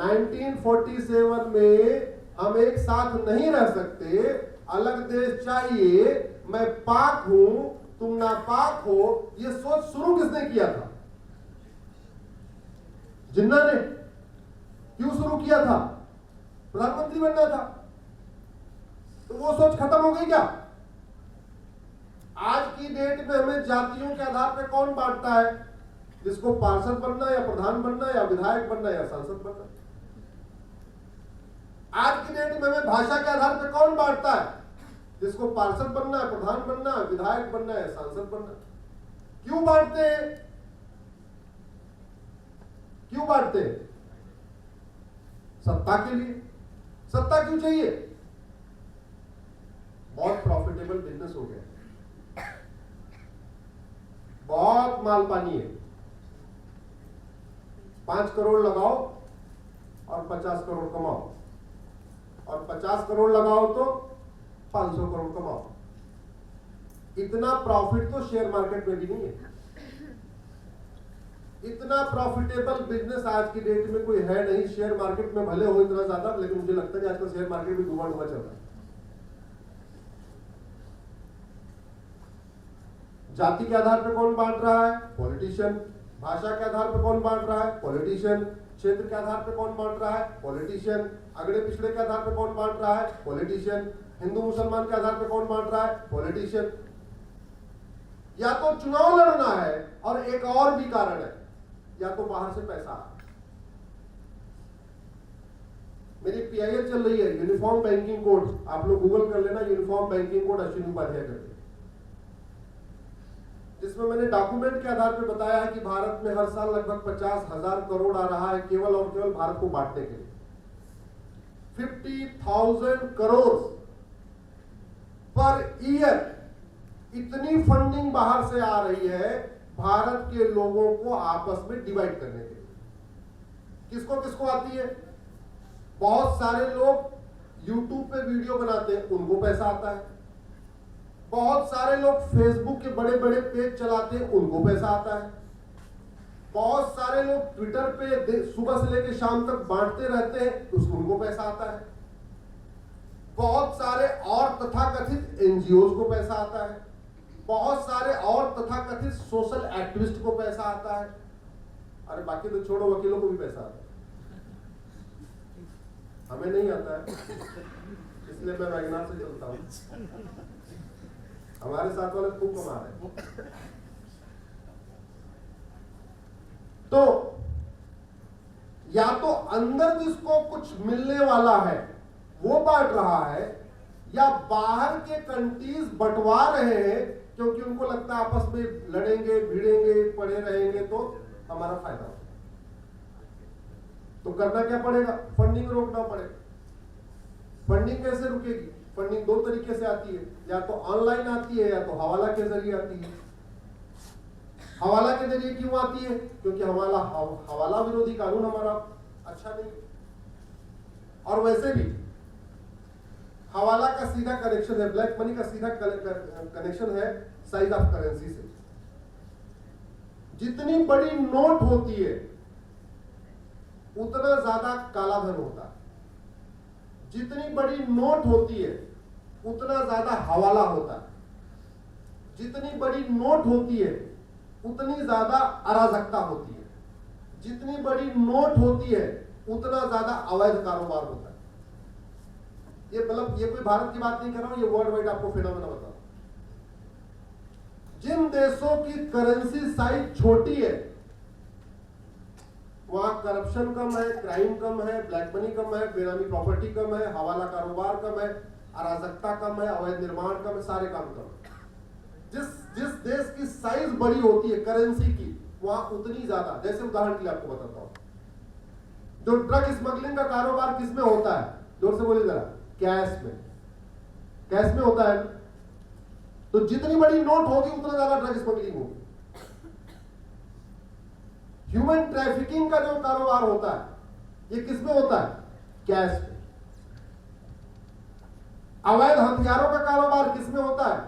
1947 में हम एक साथ नहीं रह सकते, अलग देश चाहिए, मैं पाक हूं तुम नापाक हो, ये सोच शुरू किसने किया था? जिन्ना ने। क्यों शुरू किया था? प्रधानमंत्री बनना था। तो वो सोच खत्म हो गई क्या? आज की डेट में हमें जातियों के आधार पर कौन बांटता है? जिसको पार्षद बनना या प्रधान बनना या विधायक बनना या सांसद बनना। आज की डेट में हमें भाषा के आधार पर कौन बांटता है? जिसको पार्षद बनना है, प्रधान बनना है, विधायक बनना है, सांसद बनना है। क्यों बांटते हैं? क्यों बांटते हैं? सत्ता के लिए। सत्ता क्यों चाहिए? बहुत प्रॉफिटेबल बिजनेस हो गया, बहुत माल पानी है। 5 करोड़ लगाओ और 50 करोड़ कमाओ, और 50 करोड़ लगाओ तो 500 करोड़ कमाओ। इतना प्रॉफिट तो शेयर मार्केट में भी नहीं है। इतना प्रॉफिटेबल बिजनेस आज की डेट में कोई है नहीं। शेयर मार्केट में भले हो इतना ज्यादा, लेकिन मुझे लगता है आजकल शेयर मार्केट भी डूबा डूबा चल रहा है। जाति के आधार पर कौन बांट रहा है? पॉलिटिशियन। भाषा के आधार पर कौन बांट रहा है? पॉलिटिशियन। क्षेत्र के आधार पर कौन बांट रहा है? पॉलिटिशियन। अगड़े पिछड़े के आधार पर कौन बांट रहा है? पॉलिटिशियन। हिंदू मुसलमान के आधार पर कौन बांट रहा है? पॉलिटिशियन। या तो चुनाव लड़ना है, और एक और भी कारण है, या तो बाहर से पैसा। मेरी पीआईएल चल रही है, यूनिफॉर्म बैंकिंग कोड। आप लोग गूगल कर लेना, uniform banking code Ashwini Upadhyay करके, जिसमें मैंने डॉक्यूमेंट के आधार पर बताया है कि भारत में हर साल लगभग 50,000 करोड़ आ रहा है केवल और केवल भारत को बांटने के लिए। 50,000 करोड़ पर ईयर इतनी फंडिंग बाहर से आ रही है भारत के लोगों को आपस में डिवाइड करने के लिए। किसको किसको आती है? बहुत सारे लोग यूट्यूब पे वीडियो बनाते हैं, उनको पैसा आता है। बहुत सारे लोग फेसबुक के बड़े बड़े पेज चलाते हैं, उनको पैसा आता है। बहुत सारे लोग ट्विटर पे सुबह से लेकर शाम तक बांटते रहते हैं, उनको पैसा आता है। बहुत सारे और तथाकथित एनजीओ को पैसा आता है। बहुत सारे और तथाकथित सोशल एक्टिविस्ट को पैसा आता है। अरे बाकी तो छोड़ो, वकीलों को भी पैसा आता है। हमें नहीं आता है, इसलिए मैं वैगनार से चलता हूं। हमारे साथ वाले खूब कमा रहे हैं। तो या तो अंदर जिसको कुछ मिलने वाला है वो बांट रहा है, या बाहर के कंट्रीज बंटवा रहे हैं क्योंकि उनको लगता है आपस में लड़ेंगे भिड़ेंगे पड़े रहेंगे तो हमारा फायदा होगा। तो करना क्या पड़ेगा? फंडिंग रोकना पड़ेगा। फंडिंग कैसे रुकेगी? फंडिंग दो तरीके से आती है, या तो ऑनलाइन आती है या तो हवाला के जरिए आती है। हवाला के जरिए क्यों आती है? क्योंकि हवाला विरोधी कानून हमारा अच्छा नहीं है, और वैसे भी हवाला का सीधा कनेक्शन है, ब्लैक मनी का सीधा कनेक्शन है साइज ऑफ करेंसी से। जितनी बड़ी नोट होती है उतना ज्यादा काला धन होता है। जितनी बड़ी नोट होती है उतना ज्यादा हवाला होता है। जितनी बड़ी नोट होती है उतनी ज्यादा अराजकता होती है। जितनी बड़ी नोट होती है उतना ज्यादा अवैध कारोबार होता है। ये मतलब ये कोई भारत की बात नहीं कर रहा हूं, ये वर्ल्ड वाइड आपको फिनोमेना बता रहा हूं। जिन देशों की करेंसी साइज छोटी है वहां करप्शन कम है, क्राइम कम है, ब्लैक मनी कम है, बेनामी प्रॉपर्टी कम है, हवाला कारोबार कम है, अराजकता कम है, अवैध निर्माण कम है, सारे काम कम है। जिस देश की साइज बड़ी होती है करेंसी की, वहां उतनी ज्यादा। जैसे उदाहरण के लिए आपको बताता हूं, जो ड्रग स्मगलिंग का कारोबार किसमें होता है? जोर से बोलिए जरा। कैश में। कैश में होता है। तो जितनी बड़ी नोट होगी उतना ज्यादा ड्रग स्मगलिंग होगी। ह्यूमन ट्रैफिकिंग का जो कारोबार होता है ये किसमें होता है? कैश में। अवैध हथियारों का कारोबार किसमें होता है?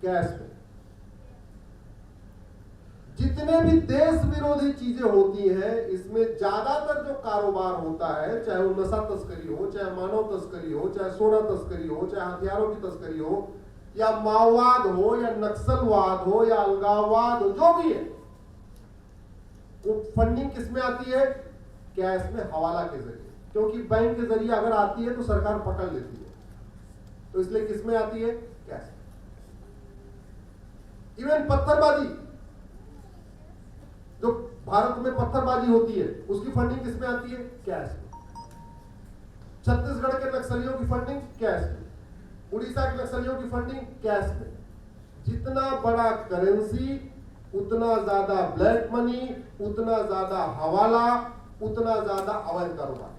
कैश में। जितने भी देश विरोधी चीजें होती हैं, इसमें ज्यादातर जो कारोबार होता है, चाहे वो नशा तस्करी हो, चाहे मानव तस्करी हो, चाहे सोना तस्करी हो, चाहे हथियारों की तस्करी हो, या माओवाद हो, या नक्सलवाद हो, या अलगाववाद हो, जो भी है, वो फंडिंग किस में आती है? कैश में, हवाला के जरिए। क्योंकि बैंक के जरिए अगर आती है तो सरकार पकड़ लेती है, तो इसलिए किस में आती है? कैश। इवन पत्थरबाजी, जो भारत में पत्थरबाजी होती है, उसकी फंडिंग किस में आती है? कैश में। छत्तीसगढ़ के नक्सलियों की फंडिंग कैश में, उड़ीसा के नक्सलियों की फंडिंग कैश में। जितना बड़ा करेंसी, उतना ज्यादा ब्लैक मनी, उतना ज्यादा हवाला, उतना ज्यादा अवैध कारोबार।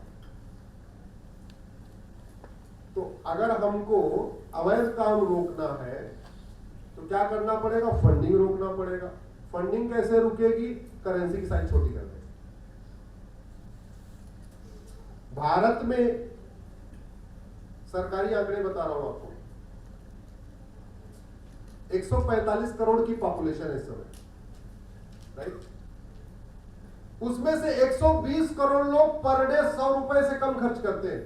तो अगर हमको अवैध काम रोकना है तो क्या करना पड़ेगा? फंडिंग रोकना पड़ेगा। फंडिंग कैसे रुकेगी? करेंसी की साइज छोटी कर दें। भारत में सरकारी आंकड़े बता रहा हूं आपको, 145 करोड़ की पॉपुलेशन है इस समय, राइट? उसमें से 120 करोड़ लोग पर डे 100 रुपए से कम खर्च करते हैं।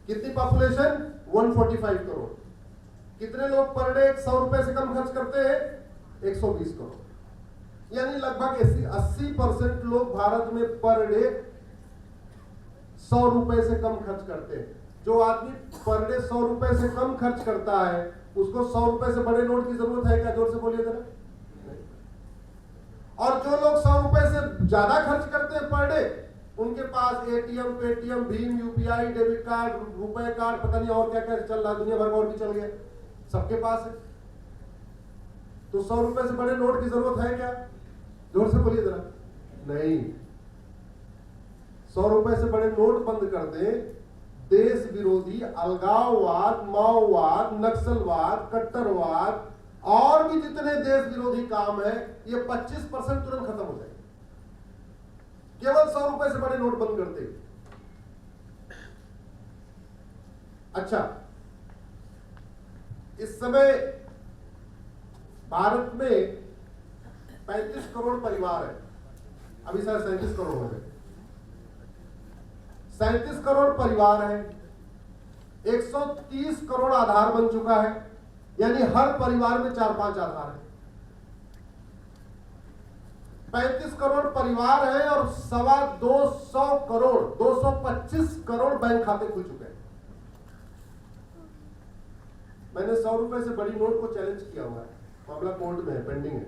कितनी पॉपुलेशन? 145 करोड़। कितने लोग पर डे 100 रुपए से कम खर्च करते हैं? 120 करोड़। यानी लगभग 80% लोग भारत में पर डे 100 रुपए से कम खर्च करते हैं। जो आदमी पर डे 100 रुपए से कम खर्च करता है, उसको 100 रुपए से बड़े नोट की जरूरत है क्या? जोर से बोलिए जरा। और जो लोग 100 रुपए से ज्यादा खर्च करते हैं पर डे, उनके पास एटीएम, पेटीएम, भीम, UPI, debit card, RuPay card, पता नहीं और क्या क्या चल रहा है, दुनिया भर में और भी चल गया, सबके पास है। तो 100 रुपए से बड़े नोट की जरूरत है क्या? जोर से बोलिए जरा। नहीं। 100 रुपए से बड़े नोट बंद कर दे, देश विरोधी, अलगाववाद, माओवाद, नक्सलवाद, कट्टरवाद और भी जितने देश विरोधी काम है, ये 25% तुरंत खत्म हो जाएंगे, केवल 100 रुपए से बड़े नोट बंद करते। अच्छा, इस समय भारत में 35 करोड़ परिवार है, अभी शायद 37 करोड़ हो गए। 37 करोड़ परिवार है, 130 करोड़ आधार बन चुका है, यानी हर परिवार में 4-5 आधार है। 35 करोड़ परिवार है और 225 करोड़ 225 करोड़ बैंक खाते खुल चुके हैं। मैंने 100 रुपए से बड़ी नोट को चैलेंज किया हुआ है, मामला कोर्ट में है, पेंडिंग है।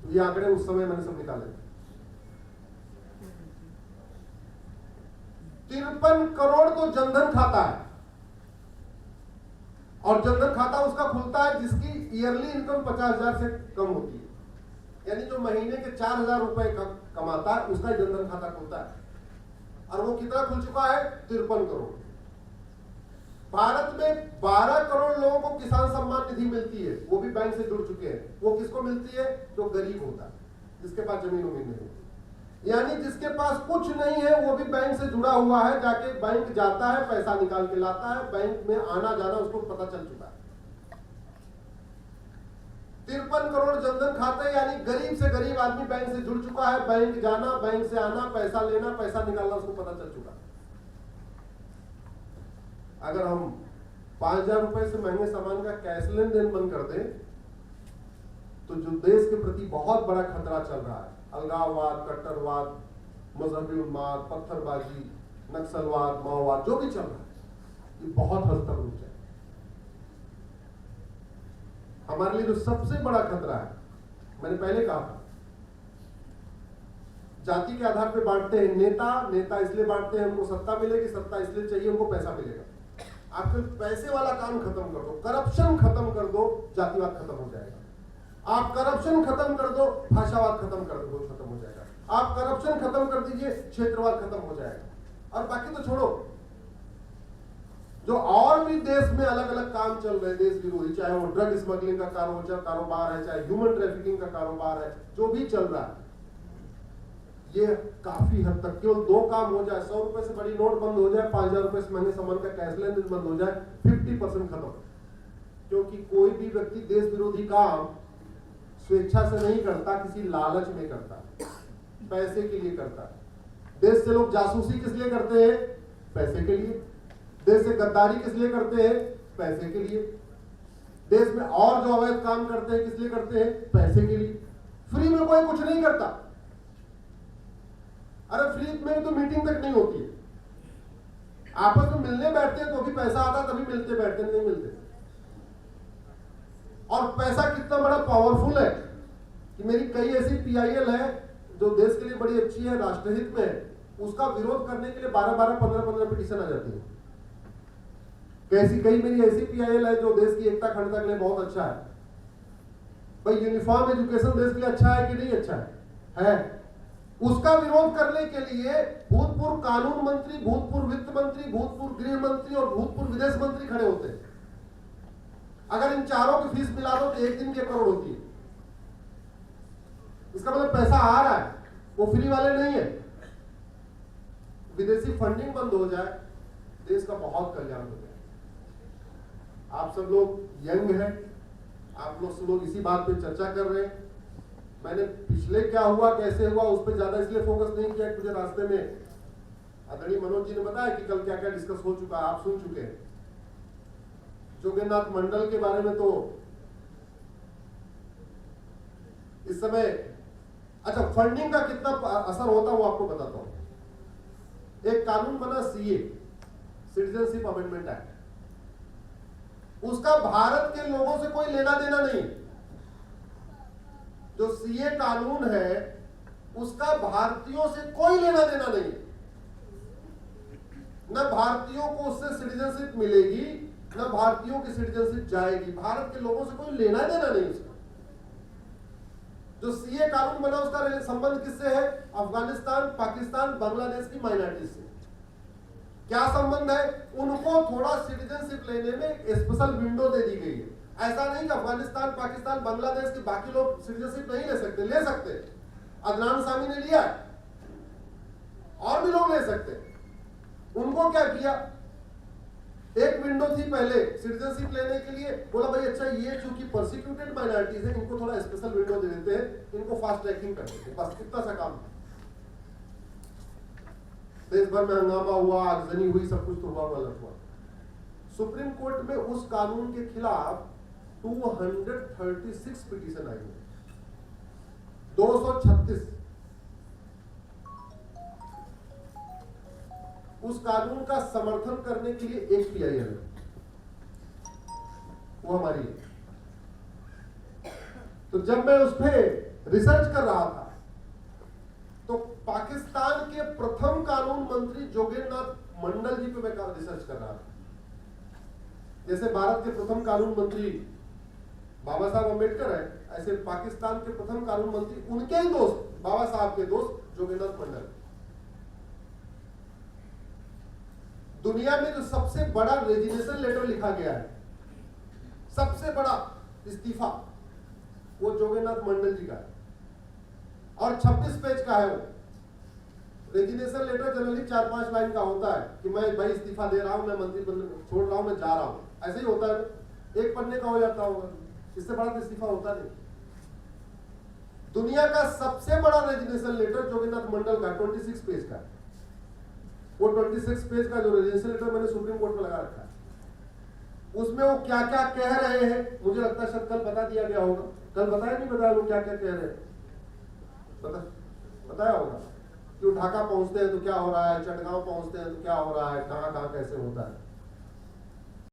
ये आंकड़े उस समय मैंने सब निकाले। 53 करोड़ तो जनधन खाता है, और जनधन खाता उसका खुलता है जिसकी ईयरली इनकम 50,000 से कम होती है, यानी जो महीने के 4,000 रुपए कमाता है उसका जनधन खाता खुलता है। और वो कितना खुल चुका है? 53 करोड़। भारत में 12 करोड़ लोगों को किसान सम्मान निधि मिलती है, वो भी बैंक से जुड़ चुके हैं। वो किसको मिलती है? जो गरीब होता है, जिसके पास जमीन उमीन नहीं होती, यानी जिसके पास कुछ नहीं है वो भी बैंक से जुड़ा हुआ है, जाके बैंक जाता है, पैसा निकाल के लाता है, बैंक में आना जाना उसको पता चल चुका है। 53 करोड़ जनधन खाते, यानी गरीब से गरीब आदमी बैंक से जुड़ चुका है, बैंक जाना, बैंक से आना, पैसा लेना, पैसा निकालना उसको पता चल चुका है। अगर हम 5,000 रुपए से महंगे सामान का कैश लेन देन बंद कर दें, तो जो देश के प्रति बहुत बड़ा खतरा चल रहा है, अलगाववाद, कट्टरवाद, मजहबी उन्माद, पत्थरबाजी, नक्सलवाद, माओवाद, जो भी चल रहा है, ये बहुत हद तक रुक जाए। हमारे लिए जो सबसे बड़ा खतरा है, मैंने पहले कहा था, जाति के आधार पे बांटते हैं। नेता इसलिए बांटते हैं उनको सत्ता मिलेगी, सत्ता इसलिए चाहिए उनको पैसा मिलेगा। आप पैसे वाला काम खत्म कर दो, करप्शन खत्म कर दो, जातिवाद खत्म हो जाएगा। आप करप्शन खत्म कर दो, भाषावाद खत्म कर दो, खत्म हो जाएगा। आप करप्शन खत्म कर दीजिए, क्षेत्रवाद खत्म हो जाएगा। और बाकी तो छोड़ो, जो और भी देश में अलग अलग काम चल रहे हैं देश विरोधी, चाहे वो ड्रग स्मगलिंग का कारोबार है, चाहे ह्यूमन ट्रैफिकिंग का कारोबार है, जो भी चल रहा है, ये काफी हद तक केवल 2 काम हो जाए, 100 रुपए से बड़ी नोट बंद हो जाए, 5,000 रुपए से महंगे सामान का कैश लेन देन बंद हो जाए, 50% खत्म। क्योंकि कोई भी व्यक्ति देश विरोधी काम स्वेच्छा से नहीं करता, किसी लालच में करता, पैसे के लिए करता। देश से लोग जासूसी किस लिए करते हैं? पैसे के लिए। देश से गद्दारी किस लिए करते हैं? पैसे के लिए। देश में और जो अवैध काम करते हैं किस लिए करते हैं? पैसे के लिए। फ्री में कोई कुछ नहीं करता। अरे फ्री में तो मीटिंग तक नहीं होती है, आपस में मिलने बैठते हैं तो भी पैसा आता तभी मिलते, बैठते नहीं मिलते। और पैसा कितना बड़ा पावरफुल है कि मेरी कई ऐसी पीआईएल है जो देश के लिए बड़ी अच्छी है, राष्ट्रहित में है, उसका विरोध करने के लिए 12-12, 15-15 पिटीशन आ जाती है। कई मेरी ऐसी पीआईएल है जो देश की एकता अखंडता के लिए बहुत अच्छा है। भाई यूनिफॉर्म एजुकेशन देश के लिए अच्छा है कि नहीं अच्छा है? उसका विरोध करने के लिए भूतपूर्व कानून मंत्री, भूतपूर्व वित्त मंत्री, भूतपूर्व गृह मंत्री और भूतपूर्व विदेश मंत्री खड़े होते हैं। अगर इन चारों की फीस मिला दो तो एक दिन की 1 करोड़ होती है। इसका मतलब पैसा आ रहा है, वो फ्री वाले नहीं है। विदेशी फंडिंग बंद हो जाए, देश का बहुत कल्याण हो जाए। आप सब लोग यंग हैं, आप लोग इसी बात पे चर्चा कर रहे हैं। मैंने पिछले क्या हुआ कैसे हुआ उस पर ज्यादा इसलिए फोकस नहीं किया, मुझे रास्ते में आदरणीय मनोज जी ने बताया कि कल क्या क्या डिस्कस हो चुका, आप सुन चुके हैं। जोगेंद्रनाथ मंडल के बारे में तो इस समय, अच्छा फंडिंग का कितना असर होता है वो आपको बताता हूं। एक कानून बना सीए, सिटीजनशिप अमेंडमेंट एक्ट, उसका भारत के लोगों से कोई लेना देना नहीं। जो सीए कानून है उसका भारतीयों से कोई लेना देना नहीं। न भारतीयों को उससे सिटीजनशिप मिलेगी, न भारतीयों की सिटीजनशिप जाएगी। भारत के लोगों से कोई लेना देना नहीं उसका। जो सीए कानून बना उसका संबंध किससे है? अफगानिस्तान, पाकिस्तान, बांग्लादेश की माइनॉरिटी से। क्या संबंध है? उनको थोड़ा सिटीजनशिप लेने में स्पेशल विंडो दे दी गई है। ऐसा नहीं कि अफगानिस्तान, पाकिस्तान, बांग्लादेश के बाकी लोग सिटीजनशिप नहीं ले सकते, ले सकते। अदनान सामी ने लिया, और भी लोग ले सकते। उनको क्या किया, एक विंडो थी पहले सिटीजनशिप लेने के लिए, बोला भाई अच्छा ये चूंकि परसिक्यूटेड माइनॉरिटीज है इनको थोड़ा स्पेशल विंडो दे देते हैं, इनको फास्ट ट्रैकिंग कर देते हैं, बस इतना सा काम। देश भर में हंगामा हुआ, आगजनी हुई, सब कुछ तो हुआ, गलत हुआ। सुप्रीम कोर्ट में उस कानून के खिलाफ 236 पिटीशन आई है, 236। उस कानून का समर्थन करने के लिए एक पीआईएल है, वो हमारी है। तो जब मैं उस पर रिसर्च कर रहा था तो पाकिस्तान के प्रथम कानून मंत्री जोगेंद्रनाथ मंडल जी पे मैं रिसर्च कर रहा था। जैसे भारत के प्रथम कानून मंत्री बाबा साहब अम्बेडकर है, ऐसे पाकिस्तान के प्रथम कानून मंत्री उनके ही दोस्त, बाबा साहब के दोस्त जोगेंद्रनाथ मंडल। दुनिया में जो सबसे बड़ा रेजिग्नेशन लेटर लिखा गया है, सबसे बड़ा इस्तीफा, वो जोगेंद्रनाथ मंडल जी का है और 26 पेज का है। वो रेजिग्नेशन लेटर जनरली 4-5 लाइन का होता है कि मैं भाई इस्तीफा दे रहा हूं, मैं मंत्री पद छोड़ रहा हूं, मैं जा रहा हूं, ऐसे ही होता है। एक पन्ने का हो जाता होगा, इससे बड़ा इस्तीफा होता नहीं। दुनिया का सबसे बड़ा रेजिग्नेशन लेटर जोगेंद्रनाथ मंडल का 26 पेज का। वो 26 पेज का जो रेजिग्नेशन लेटर मैंने सुप्रीम कोर्ट में लगा रखा है, उसमें वो क्या क्या कह रहे हैं, मुझे लगता है शायद कल बता दिया गया होगा। कल बताया नहीं बताया वो क्या क्या कह रहे हैं, बताया होगा कि ढाका पहुंचते हैं तो क्या हो रहा है, चटगांव पहुंचते हैं तो क्या हो रहा है, कहां कहां कैसे होता है।